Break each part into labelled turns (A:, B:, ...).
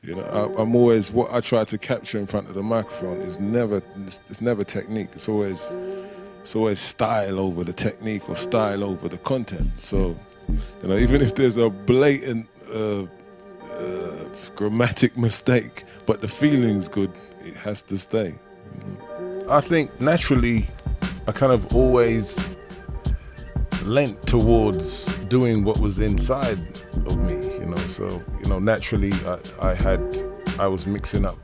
A: You know, I'm always, what I try to capture in front of the microphone is never technique. It's always style over the technique or style over the content. So, you know, even if there's a blatant grammatic mistake, but the feeling's good, it has to stay. I think naturally, I kind of always leant towards doing what was inside of me, you know. So, you know, naturally, I was mixing up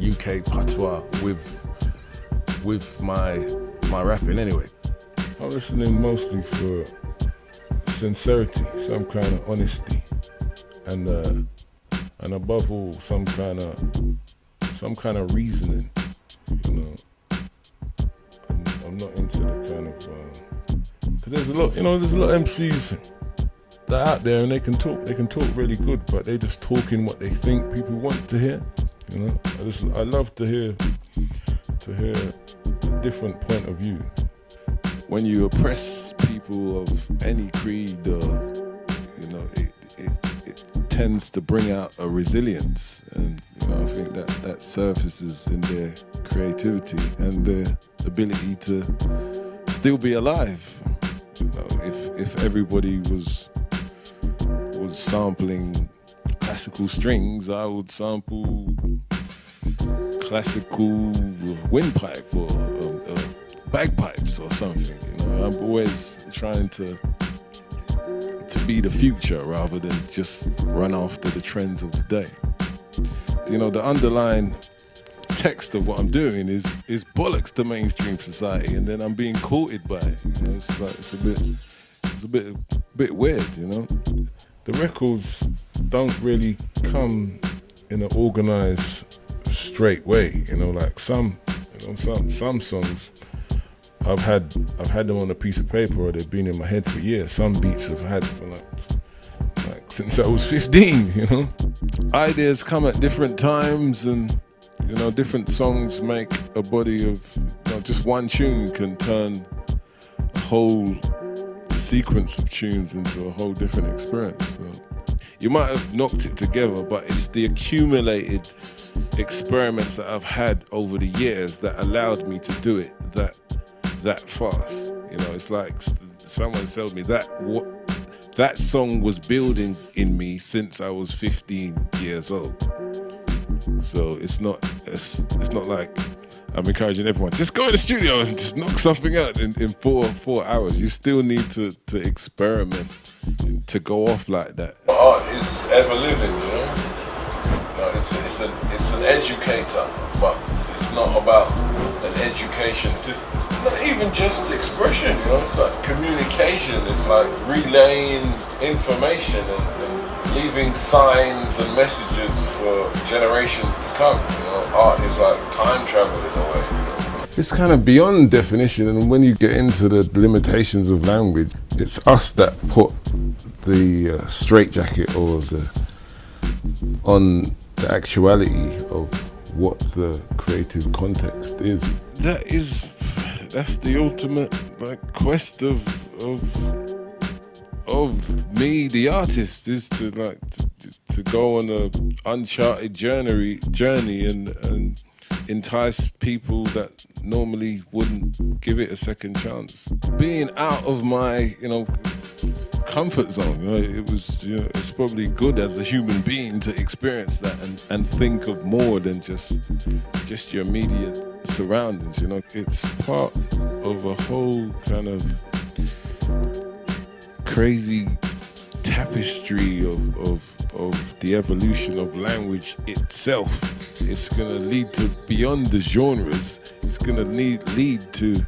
A: UK patois with my rapping anyway. I'm listening mostly for sincerity, some kind of honesty, and above all, some kind of reasoning. You know, I'm not into the kind of because there's a lot of MCs that are out there and they can talk really good, but they just talking what they think people want to hear. You know, I love to hear a different point of view. When you oppress people of any creed, you know, it tends to bring out a resilience, and you know, I think that surfaces in their creativity and their ability to still be alive. You know, if everybody was sampling classical strings, I would sample classical windpipe or bagpipes or something. You know, I'm always trying to be the future rather than just run after the trends of the day. You know, the underlying text of what I'm doing is bollocks to mainstream society, and then I'm being courted by it. You know, it's a bit weird. You know, the records don't really come in an organized, straight way. You know, like some songs, I've had them on a piece of paper, or they've been in my head for years. Some beats I've had for like since I was 15. You know, ideas come at different times, and you know, different songs make a body of, you know, just one tune can turn a whole sequence of tunes into a whole different experience. So you might have knocked it together, but it's the accumulated experiments that I've had over the years that allowed me to do it that fast. You know, it's like someone told me that song was building in me since I was 15 years old. So it's not like I'm encouraging everyone, just go in the studio and just knock something out in 4 hours. You still need to experiment to go off like that. Art is ever living, you know. No, it's an educator, but it's not about an education system. Not even just expression, you know. It's like communication. It's like relaying information and leaving signs and messages for generations to come. You know, art is like time travel in a way. You know? It's kind of beyond definition, and when you get into the limitations of language, it's us that put the straitjacket or on the actuality of what the creative context is. That's the ultimate like quest of me, the artist, is to go on a uncharted journey and entice people that normally wouldn't give it a second chance. Being out of my, you know, comfort zone, you know, it was, you know, it's probably good as a human being to experience that and think of more than just your immediate surroundings. You know, it's part of a whole kind of crazy tapestry of the evolution of language itself. It's gonna lead to beyond the genres. It's gonna lead to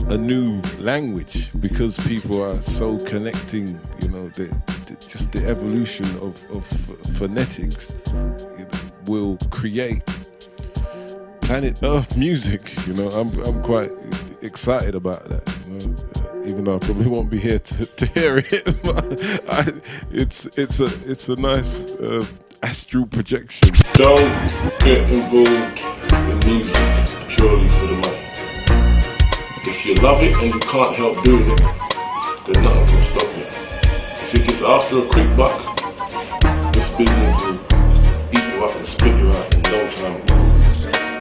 A: a new language because people are so connecting. You know, just the evolution of phonetics will create planet Earth music. You know, I'm quite excited about that. You know, even though I probably won't be here to hear it, but it's a nice astral projection. Don't get involved in music purely for the money. If you love it and you can't help doing it, then nothing can stop you. If you're just after a quick buck, this business will can spit you out in no time.